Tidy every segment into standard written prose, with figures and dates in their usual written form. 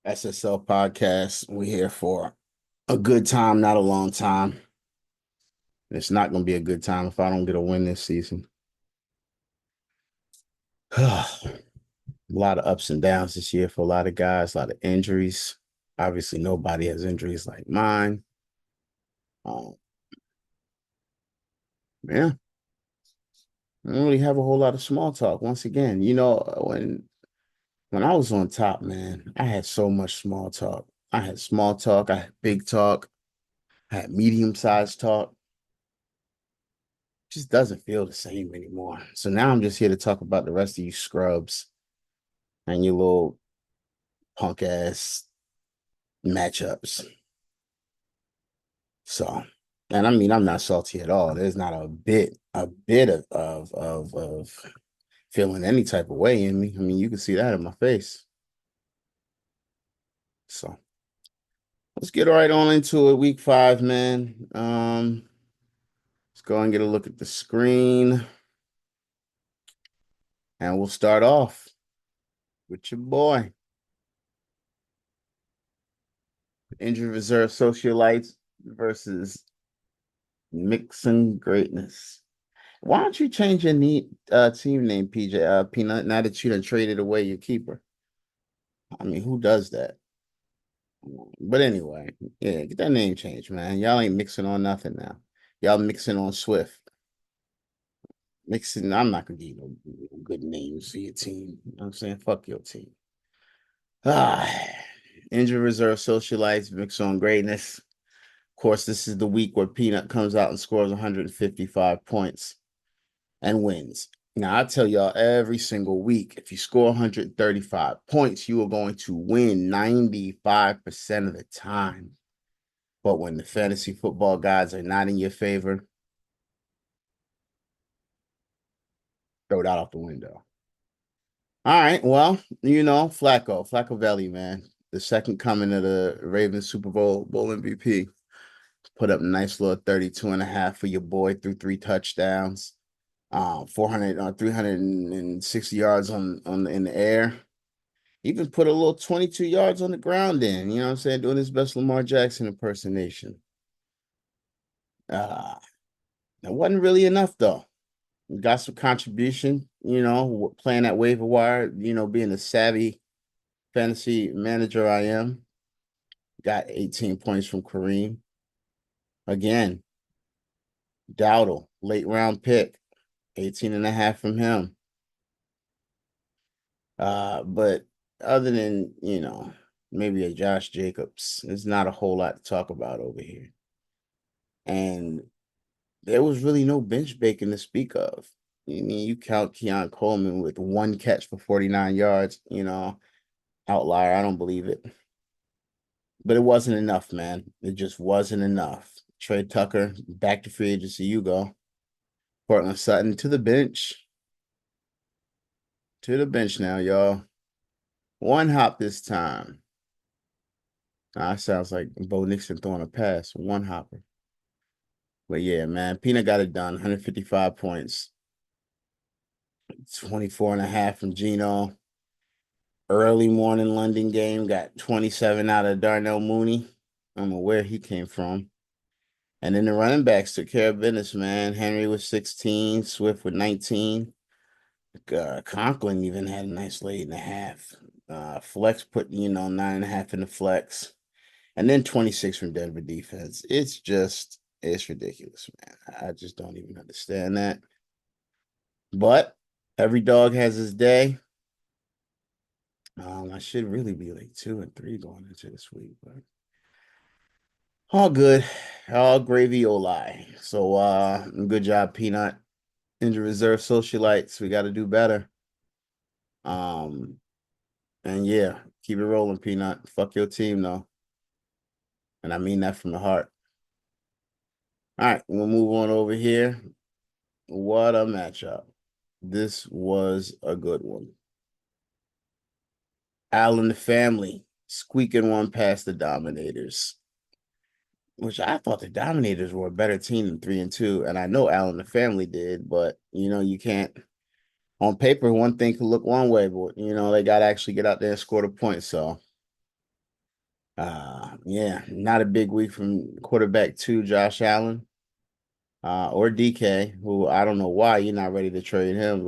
SSL podcast. We're here for a good time, not a long time. It's not going to be a good time if I don't get a win this season. A lot of ups and downs this year for a lot of guys, a lot of injuries. Obviously, nobody has injuries like mine. Um, yeah, I don't really have a whole lot of small talk. Once again, when I was on top, man, I had so much small talk. I had small talk, I had big talk, I had medium-sized talk. Just doesn't feel the same anymore. So now I'm just here to talk about the rest of you scrubs and your little punk ass matchups. So, and I mean, I'm not salty at all. There's not a bit of feeling any type of way in me. I mean, you can see that in my face. So let's get right on into it. Week 5, man. Let's go and get a look at the screen, and we'll start off with your boy. Injury reserve socialites versus mixing greatness. Why don't you change your team name, PJ Peanut, now that you done traded away your keeper? I mean, who does that? But anyway, yeah, get that name changed, man. Y'all ain't mixing on nothing now. Y'all mixing on Swift. Mixing, I'm not gonna give you no good names for your team. You know what I'm saying? Fuck your team. Ah, injury reserve socialites, mix on greatness. Of course, this is the week where Peanut comes out and scores 155 points and wins. Now, I tell y'all every single week, if you score 135 points, you are going to win 95% of the time. But when the fantasy football gods are not in your favor, throw that out the window. All right, well, Flacco Valley, man, the second coming of the Ravens Super Bowl MVP, put up a nice little 32 and a half for your boy through 3 touchdowns. 400 360 yards on in the air. Even put a little 22 yards on the ground in, you know what I'm saying, doing his best Lamar Jackson impersonation. Uh that wasn't really enough though. Got some contribution, playing at waiver wire, being a savvy fantasy manager I am. Got 18 points from Kareem. Again, Dowdle, late round pick, 18 and a half from him. But other than, maybe a Josh Jacobs, there's not a whole lot to talk about over here. And there was really no bench bacon to speak of. I mean, you count Keon Coleman with one catch for 49 yards, outlier. I don't believe it. But it wasn't enough, man. It just wasn't enough. Trey Tucker, back to free agency. You go. Portland Sutton to the bench. To the bench now, y'all. One hop this time. Sounds like Bo Nixon throwing a pass. One hopper. But yeah, man, Peanut got it done. 155 points. 24 and a half from Gino. Early morning London game. Got 27 out of Darnell Mooney. I don't know where he came from. And then the running backs took care of business, man. Henry was 16. Swift with 19. Conklin even had a nice late and a half. Flex put, 9.5 in the flex. And then 26 from Denver defense. It's ridiculous, man. I just don't even understand that. But every dog has his day. I should really be like 2 and 3 going into this week, but all good. All gravy, lie. So good job, Peanut. Injury reserve socialites. We gotta do better. Um, and yeah, keep it rolling, Peanut. Fuck your team though. And I mean that from the heart. All right, we'll move on over here. What a matchup. This was a good one. Al and the family squeaking one past the Dominators, which I thought the Dominators were a better team than 3-2. And I know Al and the family did, but you can't on paper, one thing could look one way, but they gotta actually get out there and score the points. So Yeah, not a big week from quarterback two, Josh Allen, or DK, who I don't know why you're not ready to trade him,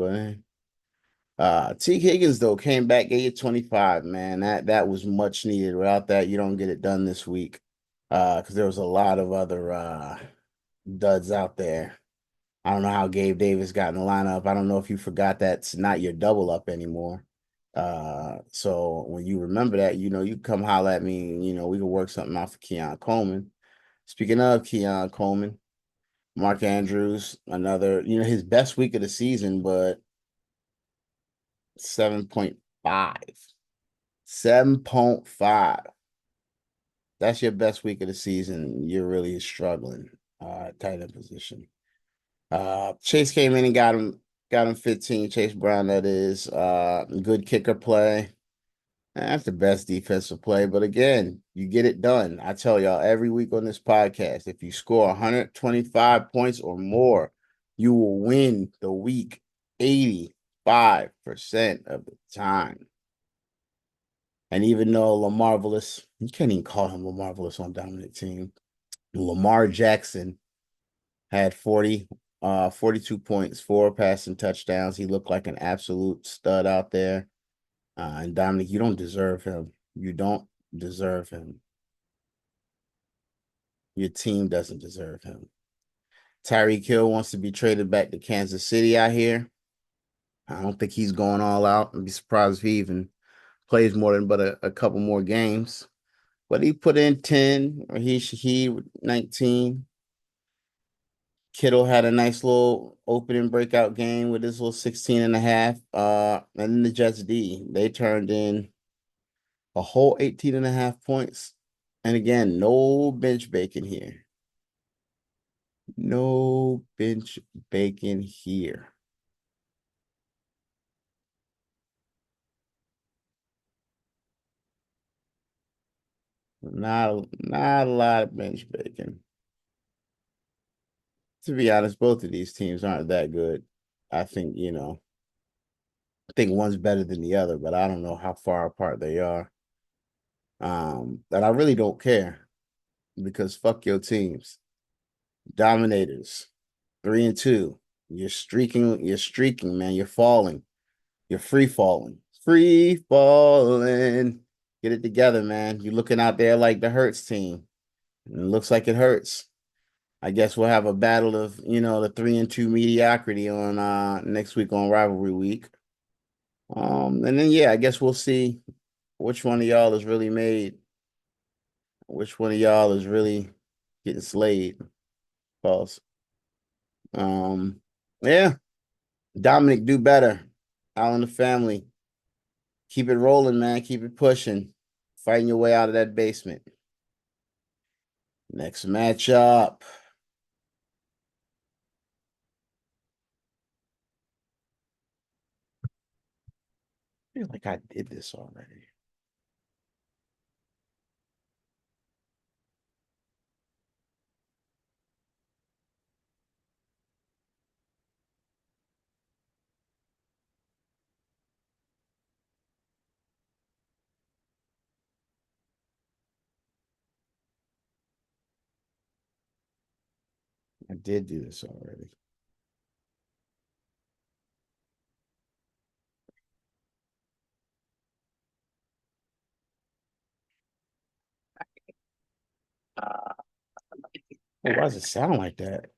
but T. Higgins though came back, gave you 25, man. That was much needed. Without that, you don't get it done this week. Because there was a lot of other duds out there. I don't know how Gabe Davis got in the lineup. I don't know if you forgot that's not your double up anymore. So when you remember that, you come holler at me, and, we can work something out for Keon Coleman. Speaking of Keon Coleman, Mark Andrews, another, his best week of the season, but 7.5. 7.5. That's your best week of the season. You're really struggling tight end position. Chase came in and got him 15. Chase Brown, that is. Good kicker play. That's the best defensive play. But again, you get it done. I tell y'all every week on this podcast, if you score 125 points or more, you will win the week 85% of the time. And even though LaMarvelous, you can't even call him LaMarvelous on dominant team. Lamar Jackson had 42 points, 4 passing touchdowns. He looked like an absolute stud out there. And Dominic, you don't deserve him. You don't deserve him. Your team doesn't deserve him. Tyreek Hill wants to be traded back to Kansas City out here. I don't think he's going all out. I'd be surprised if he even plays more than but a couple more games. But he put in 10, or he 19. Kittle had a nice little opening breakout game with his little 16 and a half. And then the Jets D, they turned in a whole 18 and a half points. And again, no bench bacon here. No bench bacon here. Not a lot of bench bacon. To be honest, both of these teams aren't that good. I think, I think one's better than the other, but I don't know how far apart they are. But I really don't care because fuck your teams. Dominators, 3-2. You're streaking, man. You're falling. You're free falling. Free falling. Get it together, man. You're looking out there like the Hurts team. And it looks like it hurts. I guess we'll have a battle of, the 3-2 mediocrity on next week on rivalry week. And then yeah, I guess we'll see which one of y'all is really made, which one of y'all is really getting slayed. Pause. Um, yeah. Dominic, do better. Out in the family. Keep it rolling, man. Keep it pushing. Fighting your way out of that basement. Next matchup. I feel like I did this already. I did do this already. Hey, why does it sound like that?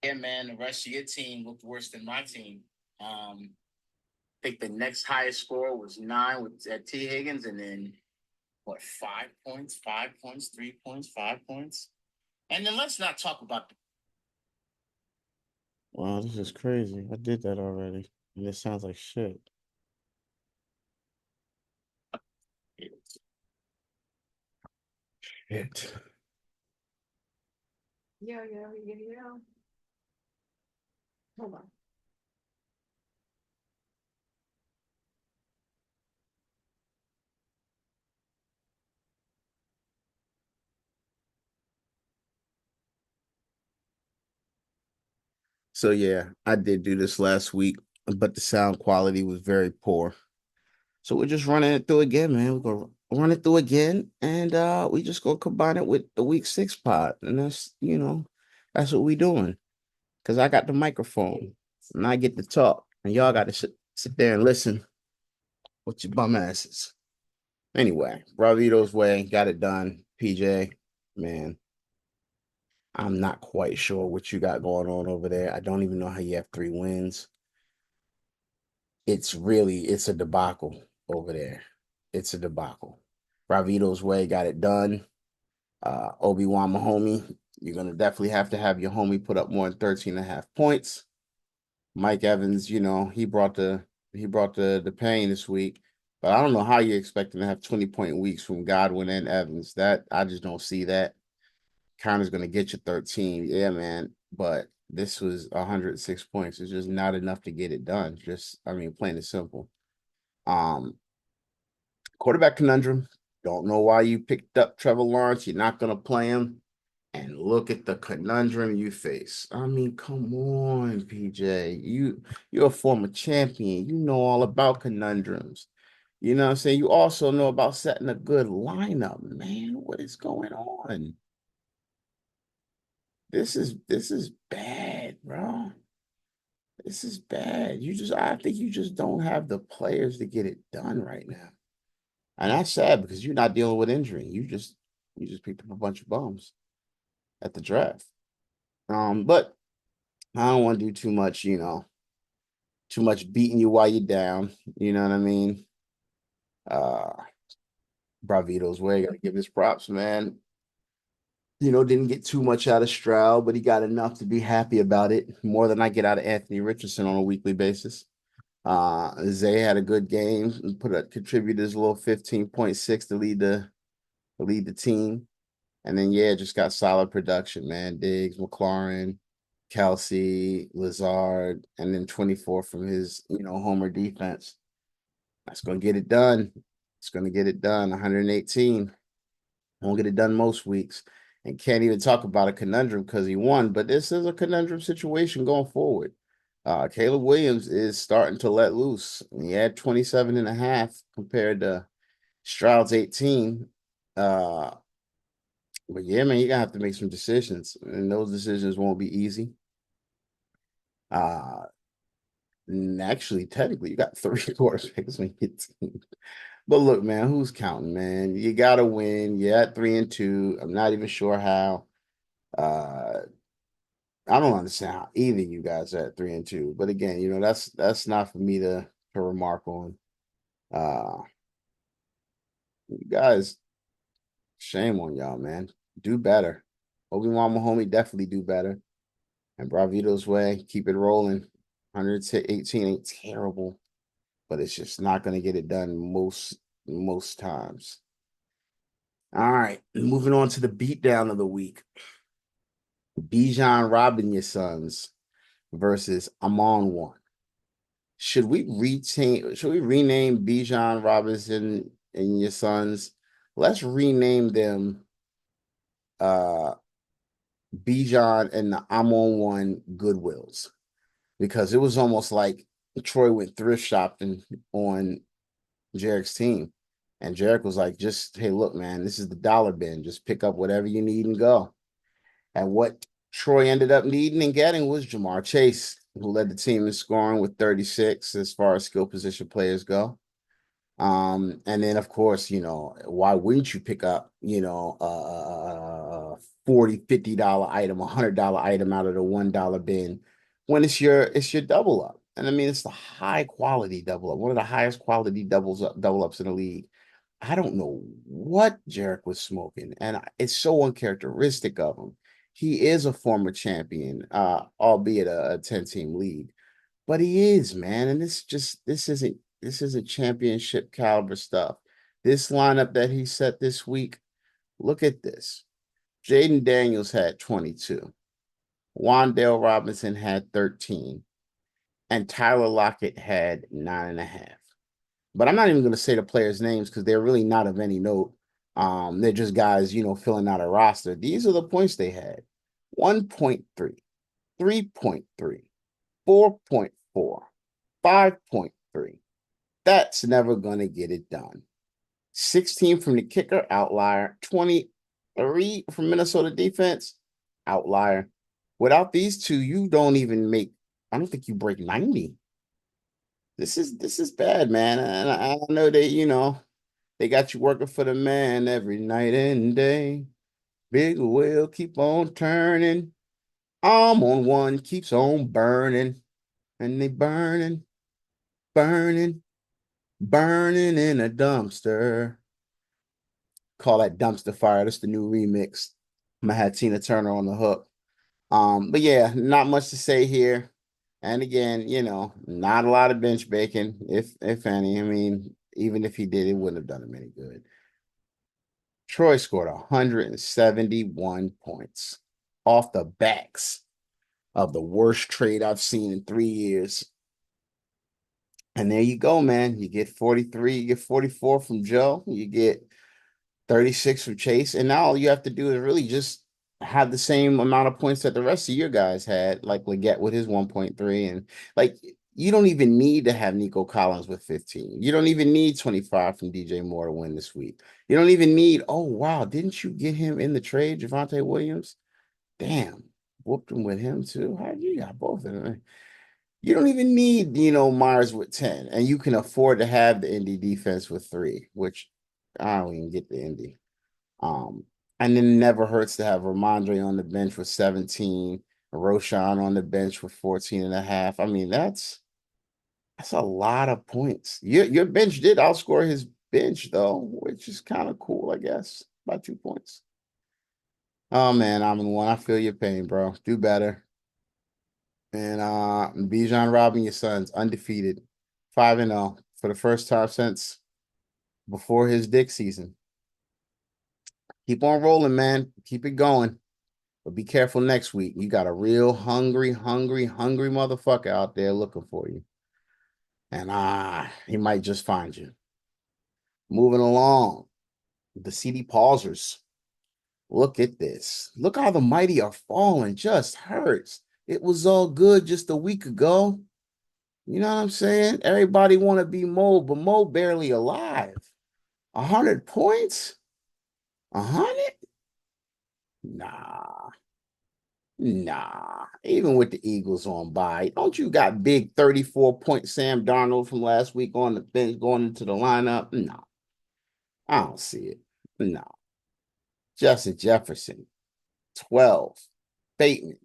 Yeah, man, the rest of your team looked worse than my team. I think the next highest score was 9 with at T. Higgins, and then what, 5 points, 5 points, 3 points, 5 points. And then let's not talk about the. Wow, this is crazy. I did that already. And it sounds like shit. Shit. Yeah, yeah, yeah, yeah. Hold on. So yeah, I did do this last week, but the sound quality was very poor. So we're just running it through again, man. We're gonna run it through again, and we just gonna combine it with the week 6 pod. And that's what we doing. Cause I got the microphone and I get to talk. And y'all gotta sit there and listen with your bum asses. Anyway, Bravito's way, got it done. PJ, man, I'm not quite sure what you got going on over there. I don't even know how you have 3 wins. It's a debacle over there. It's a debacle. Bravito's way got it done. Obi-Wan Mahomey, you're gonna definitely have to have your homie put up more than 13 and a half points. Mike Evans, he brought the pain this week. But I don't know how you're expecting to have 20-point weeks from Godwin and Evans. That I just don't see that. Connor's gonna get you 13. Yeah, man. But this was 106 points. It's just not enough to get it done. Plain and simple. Um, Quarterback conundrum. Don't know why you picked up Trevor Lawrence. You're not gonna play him. And look at the conundrum you face. Come on, PJ. You're a former champion. You know all about conundrums. You know what I'm saying? You also know about setting a good lineup, man. What is going on? This is bad, bro. This is bad. I think you just don't have the players to get it done right now. And that's sad because you're not dealing with injury. You just picked up a bunch of bums at the draft. But I don't want to do too much beating you while you're down. You know what I mean? Uh Bravito's way. Gotta give his props, man. Didn't get too much out of Stroud, but he got enough to be happy about it. More than I get out of Anthony Richardson on a weekly basis. Zay had a good game and contributed his little 15.6 to lead the team. And then yeah, just got solid production, man. Diggs, McLaurin, Kelsey, Lazard, and then 24 from his, homer defense. That's gonna get it done. It's gonna get it done. 118. Won't get it done most weeks. And can't even talk about a conundrum because he won, but this is a conundrum situation going forward. Caleb Williams is starting to let loose. He had 27 and a half compared to Stroud's 18. But yeah, man, you're gonna have to make some decisions, and those decisions won't be easy. Uh Actually, technically, you got 3 quarterbacks on your team. But look, man, who's counting, man? You gotta win. You're at 3-2. I'm not even sure how. Uh I don't understand how either you guys are at 3-2. But again, that's not for me to remark on. Uh you guys, shame on y'all, man. Do better. Obi-Wan Mahomey definitely do better. And Bravito's way, keep it rolling. 118 ain't terrible, but it's just not going to get it done most times. All right, moving on to the beatdown of the week. Bijan Robin, your sons versus Amon One. Should we rename Bijan Robinson and your sons? Let's rename them Bijan and the Amon One Goodwills, because it was almost like Troy went thrift shopping on Jarek's team. And Jarek was like, just, hey, look, man, this is the dollar bin. Just pick up whatever you need and go. And what Troy ended up needing and getting was Jamar Chase, who led the team in scoring with 36 as far as skill position players go. And then of course, why wouldn't you pick up, a $40, $50 item, $100 item out of the $1 bin when it's your double up. And I mean, it's the high quality double up, one of the highest quality double ups in the league. I don't know what Jarek was smoking, and it's so uncharacteristic of him. He is a former champion, albeit a 10-team league, but he is, man. And this isn't championship caliber stuff. This lineup that he set this week, look at this. Jaden Daniels had 22. Wandale Robinson had 13. And Tyler Lockett had 9.5. But I'm not even going to say the players' names because they're really not of any note. They're just guys, filling out a roster. These are the points they had: 1.3, 3.3, 4.4, 5.3. That's never going to get it done. 16 from the kicker, outlier. 23 from Minnesota defense, outlier. Without these two, you don't even make, I don't think you break 90. This is bad, man. And I know they got you working for the man every night and day. Big wheel keep on turning. I'm on one, keeps on burning. And they burning, burning in a dumpster. Call that dumpster fire. That's the new remix. I'm gonna have Tina Turner on the hook. But yeah, not much to say here. And again, not a lot of bench bacon, if any. I mean, even if he did, it wouldn't have done him any good. Troy scored 171 points off the backs of the worst trade I've seen in 3 years. And there you go, man. You get 43, you get 44 from Joe, you get 36 from Chase. And now all you have to do is really just have the same amount of points that the rest of your guys had, like Leggett with his 1.3. And like, you don't even need to have Nico Collins with 15. You don't even need 25 from DJ Moore to win this week. You don't even need, oh, wow, didn't you get him in the trade, Javonte Williams? Damn, whooped him with him too. How you got both of them? You don't even need, Myers with 10, and you can afford to have the Indy defense with 3, which I don't even get the Indy. Um, and then it never hurts to have Ramondre on the bench with 17, Roshan on the bench with 14 and a half. I mean, that's a lot of points. Your bench did outscore his bench, though, which is kind of cool, I guess, by 2 points. Oh man, I'm in one. I feel your pain, bro. Do better. And Bijan Robin, your son's undefeated, 5-0 for the first time since before his dick season. Keep on rolling, man. Keep it going. But be careful next week. You got a real hungry, hungry, hungry motherfucker out there looking for you. And he might just find you. Moving along. The CD pausers. Look at this. Look how the mighty are falling. Just hurts. It was all good just a week ago. You know what I'm saying? Everybody want to be Mo, but Mo barely alive. 100 points? 100? Nah. Nah. Even with the Eagles on bye, don't you got big 34-point Sam Darnold from last week on the bench going into the lineup? No. I don't see it. No. Justin Jefferson, 12. Bateman.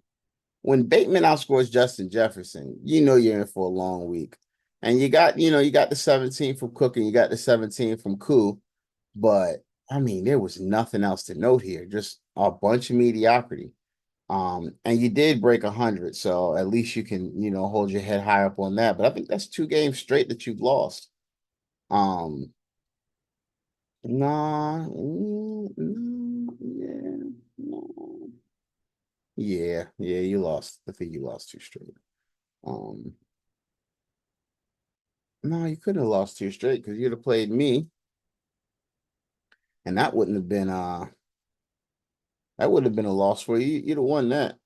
When Bateman outscores Justin Jefferson, you know you're in for a long week. And you got the 17 from Cook and you got the 17 from Koo. But I mean, there was nothing else to note here, just a bunch of mediocrity. And you did break 100, so at least you can, hold your head high up on that. But I think that's 2 games straight that you've lost. Um, nah, yeah, no. Yeah, you lost. I think you lost 2 straight. Um, no, you couldn't have lost 2 straight because you'd have played me, and that wouldn't have been a loss for you. You'd have won that.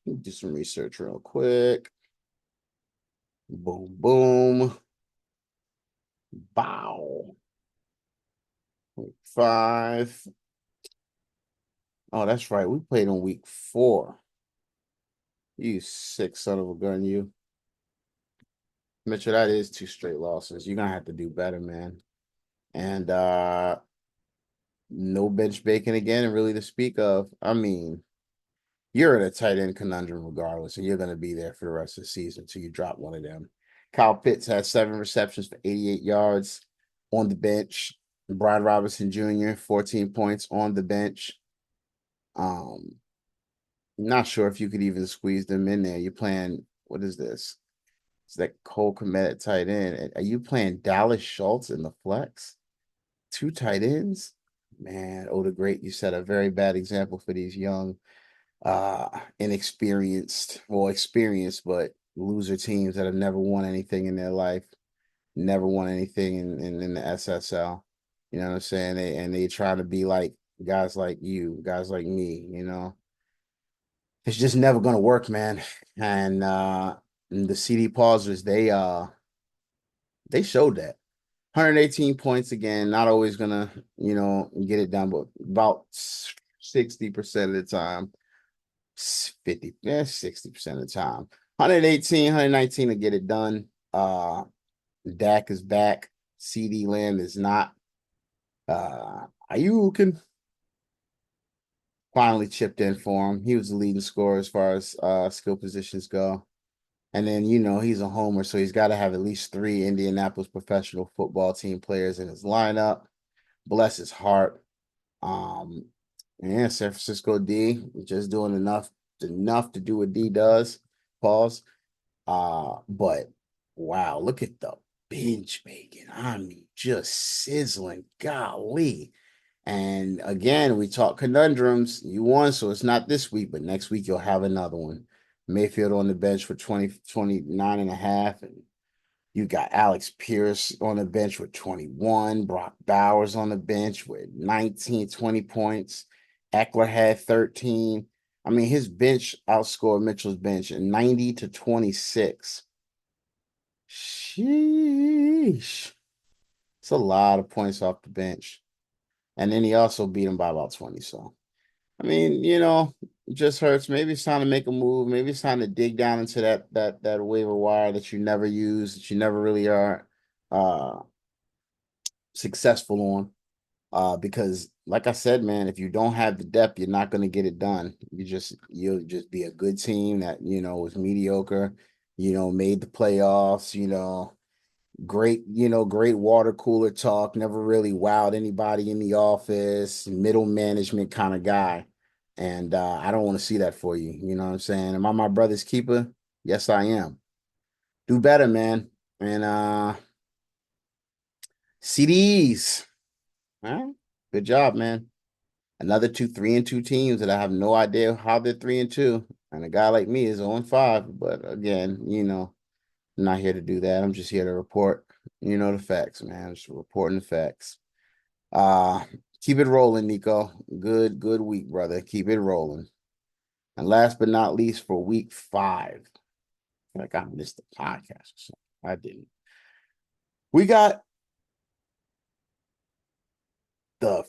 Let me do some research real quick. Boom, boom. Bow. 5. Oh, that's right. We played on week 4. You sick son of a gun, you. Mitchell, that is 2 straight losses. You're gonna have to do better, man. And no bench bacon again, and really to speak of. I mean, you're in a tight end conundrum regardless, and you're gonna be there for the rest of the season until you drop one of them. Kyle Pitts had 7 receptions for 88 yards on the bench. Brian Robinson Jr., 14 points on the bench. Not sure if you could even squeeze them in there. You're playing, what is this? It's that Cole Kmet at tight end. Are you playing Dallas Schultz in the flex? 2 tight ends? Man, Oda Great, you set a very bad example for these young, inexperienced, well, experienced, but loser teams that have never won anything in their life, never won anything in the SSL. You know what I'm saying? They try to be like guys like you, guys like me, It's just never gonna work, man. And And the CD pausers, they showed that. 118 points again, not always gonna, get it done, but about 60% of the time, 50, yeah, 60% of the time. 118, 119 to get it done. Dak is back. CD Lamb is not. Ayuk finally chipped in for him. He was the leading scorer as far as skill positions go. And then, he's a homer, so he's got to have at least 3 Indianapolis professional football team players in his lineup. Bless his heart. Um, yeah, San Francisco D just doing enough to do what D does. Pause. But wow, look at the bench making. I mean, just sizzling. Golly. And again, we talk conundrums. You won, so it's not this week, but next week you'll have another one. Mayfield on the bench for 29 and a half. And you got Alex Pierce on the bench with 21. Brock Bowers on the bench with 19, 20 points. Eckler had 13. I mean, his bench outscored Mitchell's bench in 90-26. Sheesh. It's a lot of points off the bench. And then he also beat him by about 20. So, I mean, it just hurts. Maybe it's time to make a move. Maybe it's time to dig down into that waiver wire that you never use, that you never really are uh successful on. Because like I said, man, if you don't have the depth, you're not gonna get it done. You'll just be a good team that, was mediocre, made the playoffs, great water cooler talk, never really wowed anybody in the office, middle management kind of guy. And I don't want to see that for you. You know what I'm saying? Am I my brother's keeper? Yes, I am. Do better, man. And CDs. All right. Good job, man. Another 3-2 teams that I have no idea how they're 3-2. And a guy like me is 0-5. But again, I'm not here to do that. I'm just here to report, the facts, man. Just reporting the facts. Uh, Keep it rolling, Nico. Good week, brother. Keep it rolling. And last but not least, for week 5, like I missed the podcast or something. I didn't. We got the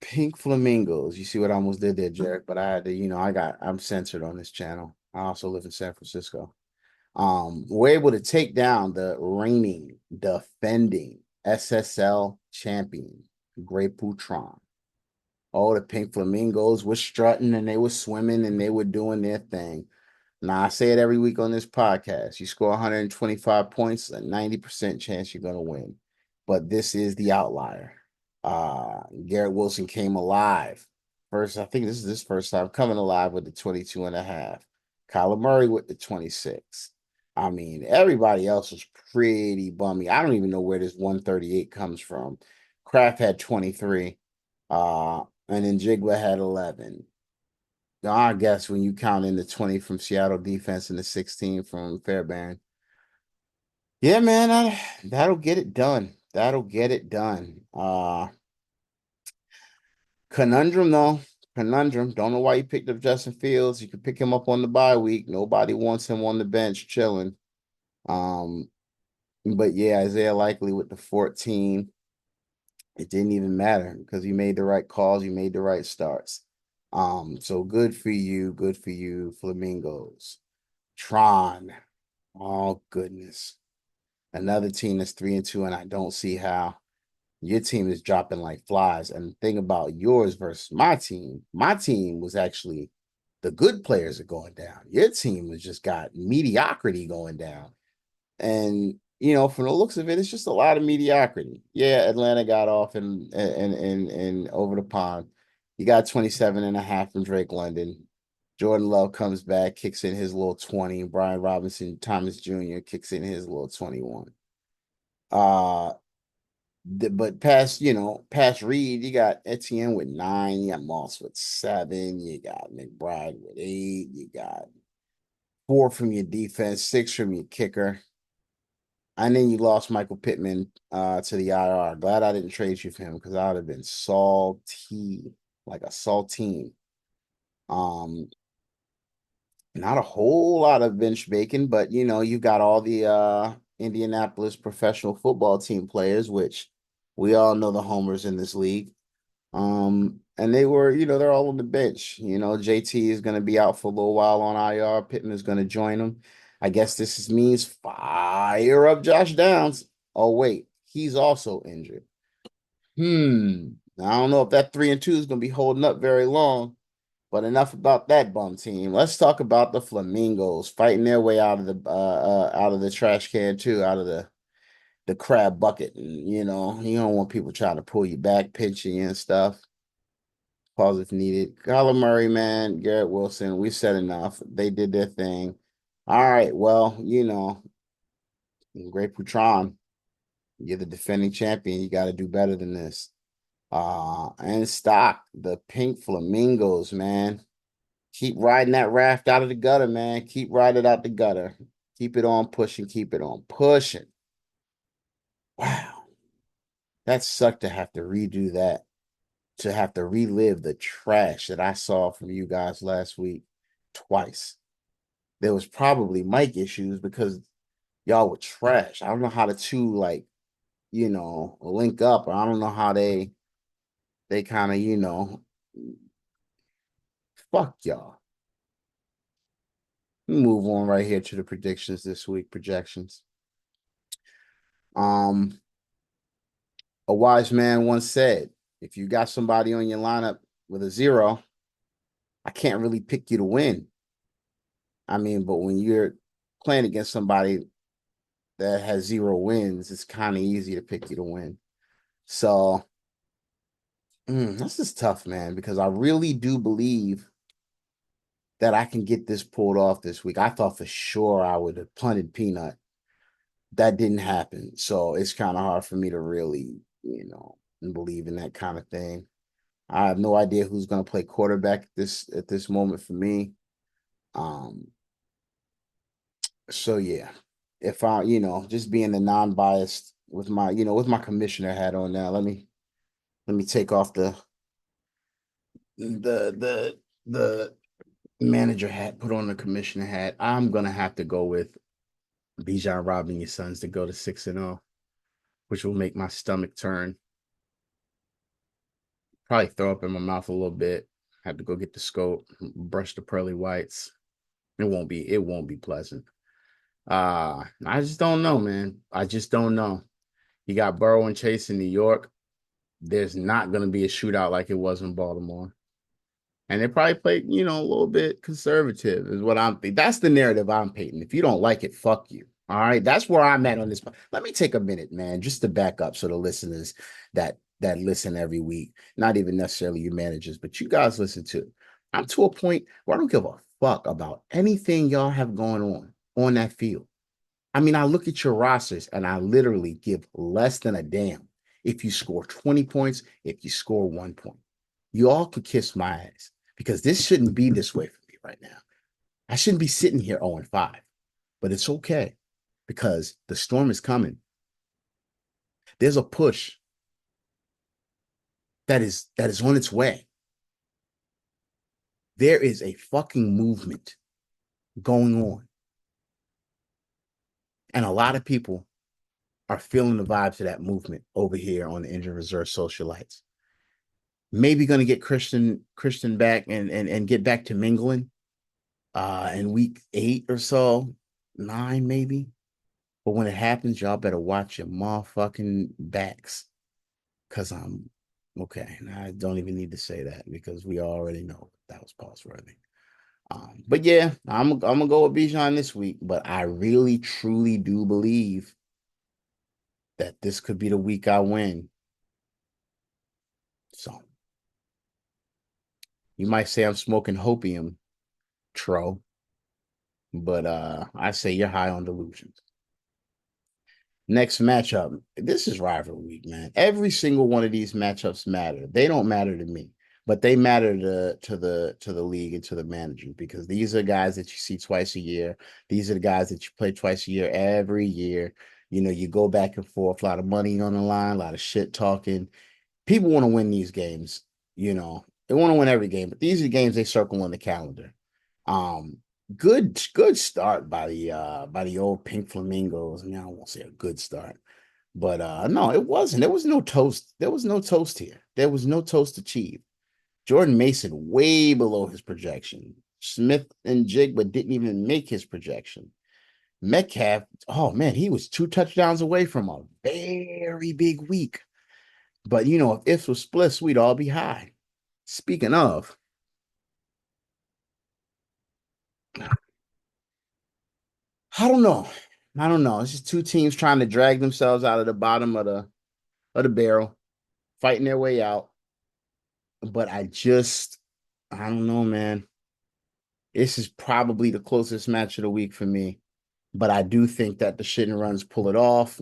Pink Flamingos. You see what I almost did there, Jared? But I had to, I'm censored on this channel. I also live in San Francisco. We're able to take down the reigning, defending SSL champion, Grey Poutron. Oh, the Pink Flamingos were strutting and they were swimming and they were doing their thing. Now, I say it every week on this podcast. You score 125 points, a 90% chance you're going to win. But this is the outlier. Garrett Wilson came alive. First, I think this is his first time coming alive with the 22 and a half. Kyler Murray with the 26. I mean, everybody else was pretty bummy. I don't even know where this 138 comes from. Kraft had 23. And then Jigba had 11. I guess when you count in the 20 from Seattle defense and the 16 from Fairbairn. Yeah, man, that'll get it done. That'll get it done. Conundrum though. Conundrum. Don't know why you picked up Justin Fields. You could pick him up on the bye week. Nobody wants him on the bench chilling. Um, but yeah, Isaiah Likely with the 14. It didn't even matter because you made the right calls, you made the right starts. So good for you, Flamingos. Tron. Oh goodness. Another team that's 3-2, and I don't see how your team is dropping like flies. And the thing about yours versus my team was actually the good players are going down. Your team has just got mediocrity going down. And from the looks of it, it's just a lot of mediocrity. Yeah, Atlanta got off and over the pond. You got 27 and a half from Drake London. Jordan Love comes back, kicks in his little 20. Brian Robinson, Thomas Jr. kicks in his little 21. Uh but past Reed, you got Etienne with 9, you got Moss with 7, you got McBride with 8, you got 4 from your defense, 6 from your kicker. And then you lost Michael Pittman to the IR. Glad I didn't trade you for him because I would have been salty, like a saltine. Um, Not a whole lot of bench bacon, but you've got all the Indianapolis professional football team players, which we all know the homers in this league. And they were, they're all on the bench. JT is going to be out for a little while on IR. Pittman is going to join him. I guess means fire up Josh Downs. Oh, wait, he's also injured. I don't know if that 3-2 is going to be holding up very long. But enough about that bum team. Let's talk about the Flamingos fighting their way out of the trash can too, out of the crab bucket. And, you don't want people trying to pull you back, pinching you and stuff. Pause if needed. Kyler Murray, man, Garrett Wilson. We said enough. They did their thing. All right. Well, Great Putron. You're the defending champion. You got to do better than this. And stock the pink flamingos, man. Keep riding that raft out of the gutter, man. Keep riding it out the gutter. Keep it on pushing. Keep it on pushing. Wow. That sucked to have to redo that, to have to relive the trash that I saw from you guys last week twice. There was probably mic issues because y'all were trash. I don't know how the two link up. Or I don't know how they kind of, fuck y'all. Move on right here to the predictions this week, projections. A wise man once said, if you got somebody on your lineup with a 0, I can't really pick you to win. I mean, but when you're playing against somebody that has 0 wins, it's kind of easy to pick you to win. So this is tough, man, because I really do believe that I can get this pulled off this week. I thought for sure I would have punted Peanut. That didn't happen. So it's kind of hard for me to really, believe in that kind of thing. I have no idea who's going to play quarterback at this moment for me. So yeah, if I, just being the non-biased with my, with my commissioner hat on now, let me take off the manager hat, put on the commissioner hat. I'm gonna have to go with Bijan Robin, your sons, to go to 6-0, which will make my stomach turn. Probably throw up in my mouth a little bit. Have to go get the scope, brush the pearly whites. It won't be pleasant. I just don't know, man. I just don't know. You got Burrow and Chase in New York. There's not going to be a shootout like it was in Baltimore. And they probably played, a little bit conservative is what I'm thinking. That's the narrative I'm painting. If you don't like it, fuck you. All right. That's where I'm at on this. Let me take a minute, man, just to back up so the listeners that listen every week, not even necessarily your managers, but you guys listen to. I'm to a point where I don't give a fuck about anything y'all have going on that field. I mean, I look at your rosters and I literally give less than a damn if you score 20 points, if you score 1 point. You all could kiss my ass because this shouldn't be this way for me right now. I shouldn't be sitting here 0-5, but it's okay because the storm is coming. There's a push that is on its way. There is a fucking movement going on. And a lot of people are feeling the vibes of that movement over here on the Injured Reserve Socialites. Maybe going to get Christian back and get back to mingling in week 8 or so, 9 maybe. But when it happens, y'all better watch your motherfucking backs. Cause I'm okay. I don't even need to say that because we already know that was pause worthy. But yeah, I'm gonna go with Bijan this week. But I really truly do believe that this could be the week I win. So you might say I'm smoking hopium, Tro, but I say you're high on delusions. Next matchup. This is rivalry week, man. Every single one of these matchups matter. They don't matter to me, but they matter to the league and to the manager because these are guys that you see twice a year. These are the guys that you play twice a year every year. You go back and forth, a lot of money on the line, a lot of shit talking. People want to win these games, They want to win every game, but these are the games they circle on the calendar. Um, good start by the old Pink Flamingos. I mean, I won't say a good start, but no, it wasn't. There was no toast. There was no toast here. There was no toast achieved. Jordan Mason way below his projection. Smith and Jigba didn't even make his projection. Metcalf, oh man, he was 2 touchdowns away from a very big week. But you know, if ifs was splits, we'd all be high. Speaking of, I don't know. I don't know. It's just two teams trying to drag themselves out of the bottom of the barrel, fighting their way out. But I don't know, man. This is probably the closest match of the week for me. But I do think that the shit and runs pull it off.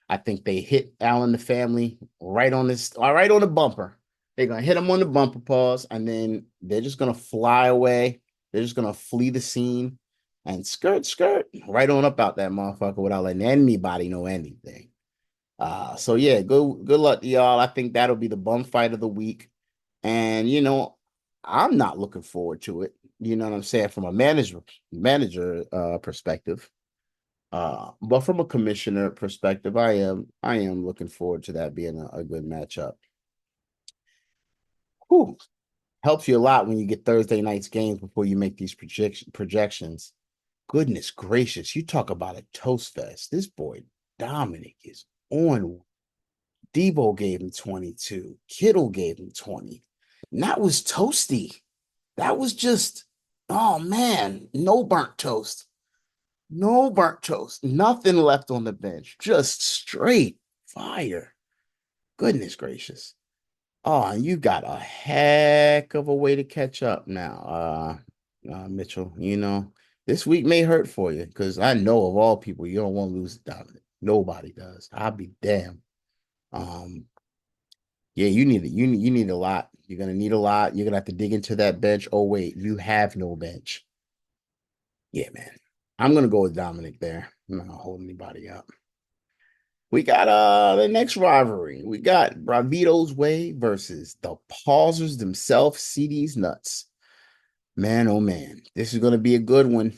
I think they hit Allen the family right on the bumper. They're gonna hit him on the bumper pause, and then they're just gonna fly away. They're just gonna flee the scene and skirt right on up out that motherfucker without letting anybody know anything. So yeah, good luck to y'all. I think that'll be the bum fight of the week. And you know, I'm not looking forward to it. You know what I'm saying? From a manager perspective. But from a commissioner perspective, I am looking forward to that being a good matchup. Whew. Helps you a lot when you get Thursday night's games before you make these projections. Goodness gracious, you talk about a toast fest. This boy Dominic is on. Debo gave him 22. Kittle gave him 20. And that was toasty. That was just, oh man, no burnt toast. No burnt toast. Nothing left on the bench. Just straight fire. Goodness gracious. Oh, and you got a heck of a way to catch up now, Mitchell. You know, this week may hurt for you because I know of all people, you don't want to lose to Dominic. Nobody does. I'll be damned. Um, yeah, you need a lot. You're gonna need a lot. You're gonna have to dig into that bench. Oh, wait, you have no bench. Yeah, man. I'm gonna go with Dominic there. I'm not gonna hold anybody up. We got the next rivalry. We got Bravito's Way versus the pausers themselves, CD's nuts. Man, oh man, this is gonna be a good one.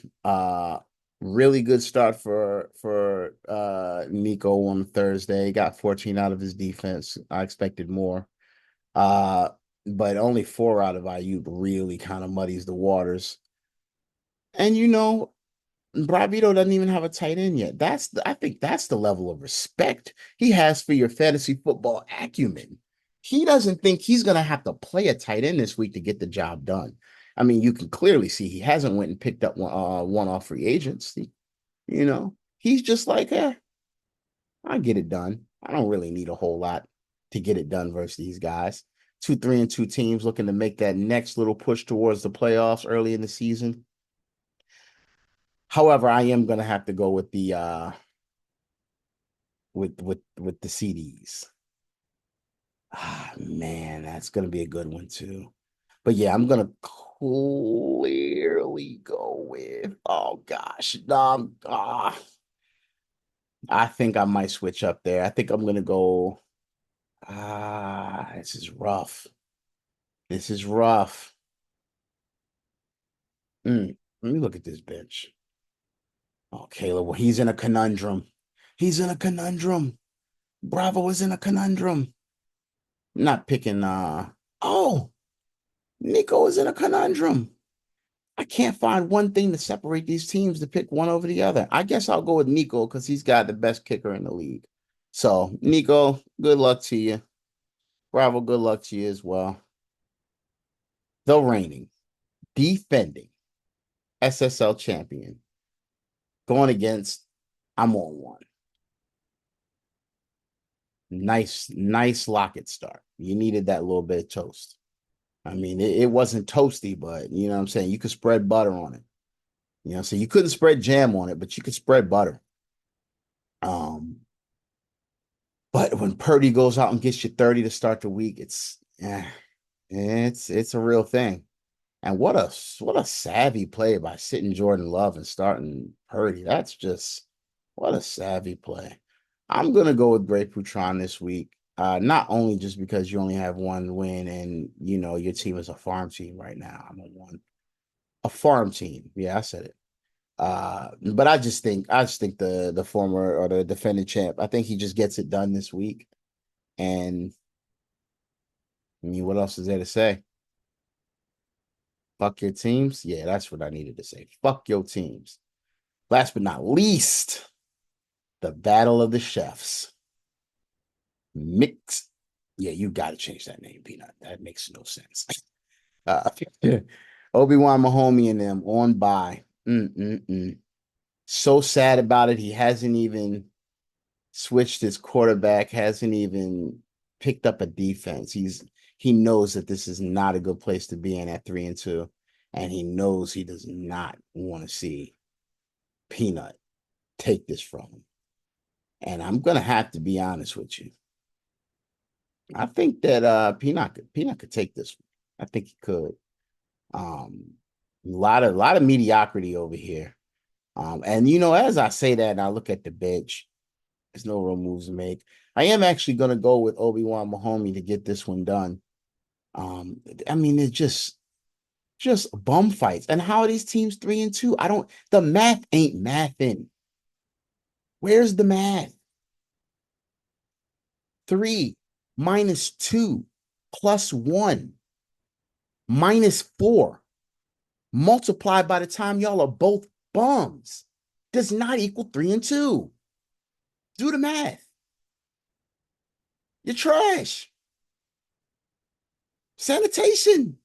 Really good start for Nico on Thursday. Got 14 out of his defense. I expected more. Uh, but only 4 out of IU really kind of muddies the waters. And you know, Bravito doesn't even have a tight end yet. I think that's the level of respect he has for your fantasy football acumen. He doesn't think he's gonna have to play a tight end this week to get the job done. I mean, you can clearly see he hasn't went and picked up one off free agency. You know, he's just like, I get it done. I don't really need a whole lot to get it done versus these guys. 2, 3, and 2 teams looking to make that next little push towards the playoffs early in the season. However, I am gonna have to go with the with the CDs. Ah man, that's gonna be a good one too. But yeah, I'm gonna clearly go with I think I might switch up there. I think I'm gonna go. This is rough. This is rough. Let me look at this bench. Oh, Caleb, well, he's in a conundrum. He's in a conundrum. Bravo is in a conundrum. Not picking oh, Nico is in a conundrum. I can't find one thing to separate these teams to pick one over the other. I guess I'll go with Nico because he's got the best kicker in the league. So, Nico, good luck to you. Bravo, good luck to you as well. The reigning, defending SSL champion going against I'm on one. Nice Lockett start. You needed that little bit of toast. I mean, it wasn't toasty, but you know what I'm saying? You could spread butter on it. You know, so you couldn't spread jam on it, but you could spread butter. Um, but when Purdy goes out and gets you 30 to start the week, it's a real thing. And what a savvy play by sitting Jordan Love and starting Purdy. That's just what a savvy play. I'm gonna go with Greg Poutron this week. Not only just because you only have one win and you know your team is a farm team right now. I'm a one. A farm team. Yeah, I said it. But I just think the former or the defending champ, I think he just gets it done this week. And I mean, what else is there to say? Fuck your teams. Yeah, that's what I needed to say. Fuck your teams. Last but not least, the battle of the chefs. Mix. Yeah, you got to change that name, Peanut. That makes no sense. Uh, Obi-Wan Mahomey and them on by. Mm-mm-mm. So sad about it. He hasn't even switched his quarterback, hasn't even picked up a defense. He knows that this is not a good place to be in at 3-2, and he knows he does not want to see Peanut take this from him. And I'm gonna have to be honest with you. I think that Peanut could take this one. I think he could. A lot of mediocrity over here. And as I say that and I look at the bench, there's no real moves to make. I am actually gonna go with Obi-Wan Mahomey to get this one done. I mean, it's just bum fights. And how are these teams 3-2? The math ain't mathing. Where's the math? 3 minus 2 plus 1 minus 4 multiplied by the time y'all are both bums does not equal 3-2. Do the math. You're trash. Sanitation.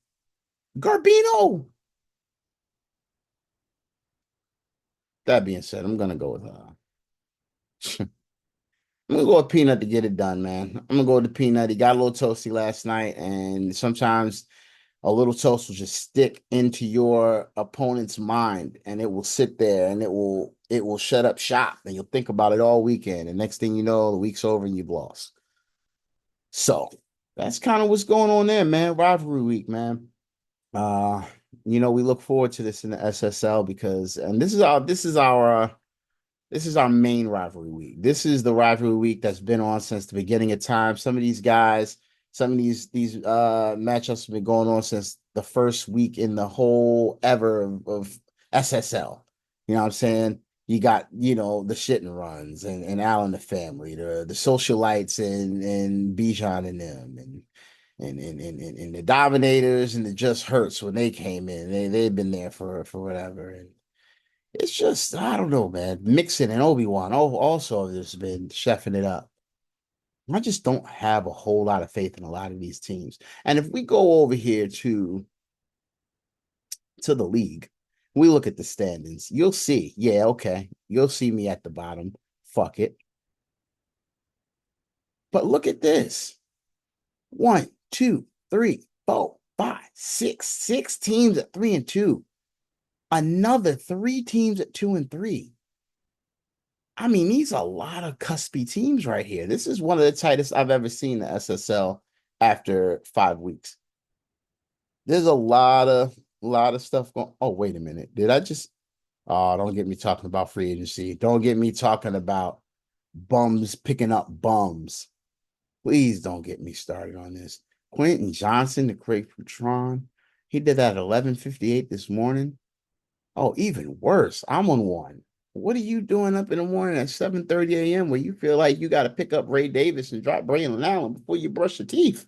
Garbino. That being said, I'm gonna go with I'm gonna go with Peanut to get it done, man. I'm gonna go with the Peanut. He got a little toasty last night, and sometimes a little toast will just stick into your opponent's mind, and it will sit there, and it will shut up shop, and you'll think about it all weekend. And next thing you know, the week's over and you've lost. So that's kind of what's going on there, man. Rivalry week, man. Uh, we look forward to this in the SSL because, and this is our main rivalry week. This is the rivalry week that's been on since the beginning of time. Some of these guys, some of these matchups have been going on since the first week in the whole ever of SSL. You know what I'm saying? You got, the shit and runs and Allen the family, the socialites and Bijan and them and the dominators and the just hurts when they came in. They've been there for whatever. And it's just, I don't know, man. Mixon and Obi-Wan also have just been chefing it up. I just don't have a whole lot of faith in a lot of these teams. And if we go over here to the league, we look at the standings, you'll see, yeah, okay, you'll see me at the bottom. Fuck it. But look at this. 1, 2, 3, 4, 5, 6. 6 teams at 3-2. Another 3 teams at 2-3. I mean, these are a lot of cuspy teams right here. This is one of the tightest I've ever seen the SSL after 5 weeks. There's a lot of stuff going. Oh, wait a minute. Did I just? Oh, don't get me talking about free agency. Don't get me talking about bums picking up bums. Please don't get me started on this. Quentin Johnson to Craig Putron. He did that at 11:58 this morning. Oh, even worse. I'm on one. What are you doing up in the morning at 7:30 a.m. where you feel like you got to pick up Ray Davis and drop Braylon Allen before you brush your teeth?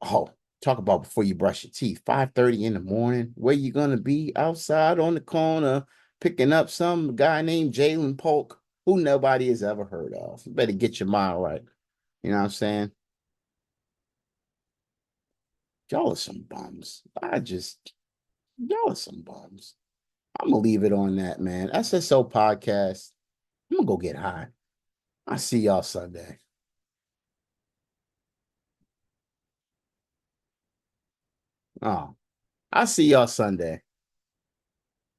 Oh, talk about before you brush your teeth. 5:30 in the morning. Where you gonna be? Outside on the corner picking up some guy named Jalen Polk who nobody has ever heard of. You better get your mind right. You know what I'm saying? Y'all are some bums. Y'all are some bums. I'm gonna leave it on that, man. SSO podcast. I'm gonna go get high. I see y'all Sunday. Oh, I see y'all Sunday.